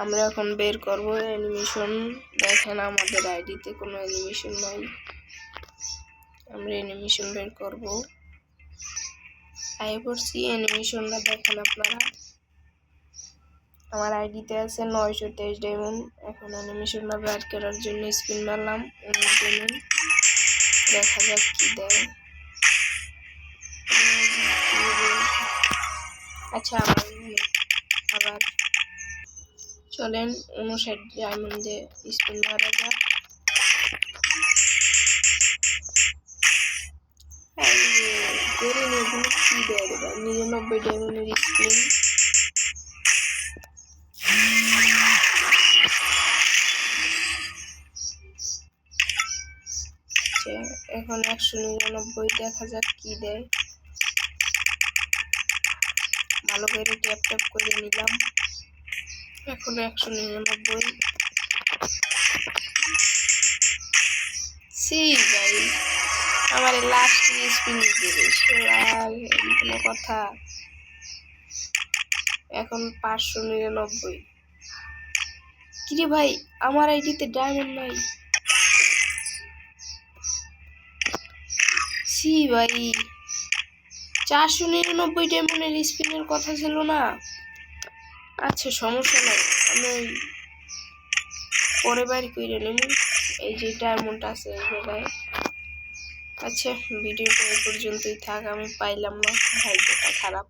আমরা এখন বের করব অ্যানিমেশন। দেখেন আমাদের আইডিতে কোনো অ্যানিমেশন নাই, আমরা অ্যানিমেশন বের করব। আই করছি অ্যানিমেশনটা দেখেন আপনারা। আমার আইডিতে আছে 923 ডায়মন্ড। এখন অ্যানিমেশনটা বের করার জন্য স্পিন মারলাম, দেখা যাক কি দেয়। আচ্ছা আবার চলেন 59 ডায়মন্ডে স্পিন মারা যাক। কি দেয় রে ভাই, 99 ডায়মন্ডের স্পিন। এখন 199, দেখা যাক কি দেয়। ভালো করে ট্যাপ ট্যাপ করে নিলাম। এখন 199। সি ভাই আমার লাস্ট স্পিন দিবে কোনো কথা। এখন 599। কিরে ভাই আমার আইডিতে ডায়মন্ড নাই। সি ভাই 499 ডায়মন্ডের স্পিনের কথা ছিল না। আচ্ছা সমস্যা নাই, আমি পরে বাড়ি করে নেব। এই যে ডায়মন্ড আছে এই জায়গায়। আচ্ছা ভিডিওটা এই পর্যন্তই থাক, আমি পাইলাম না, ভাগ্যটা খারাপ।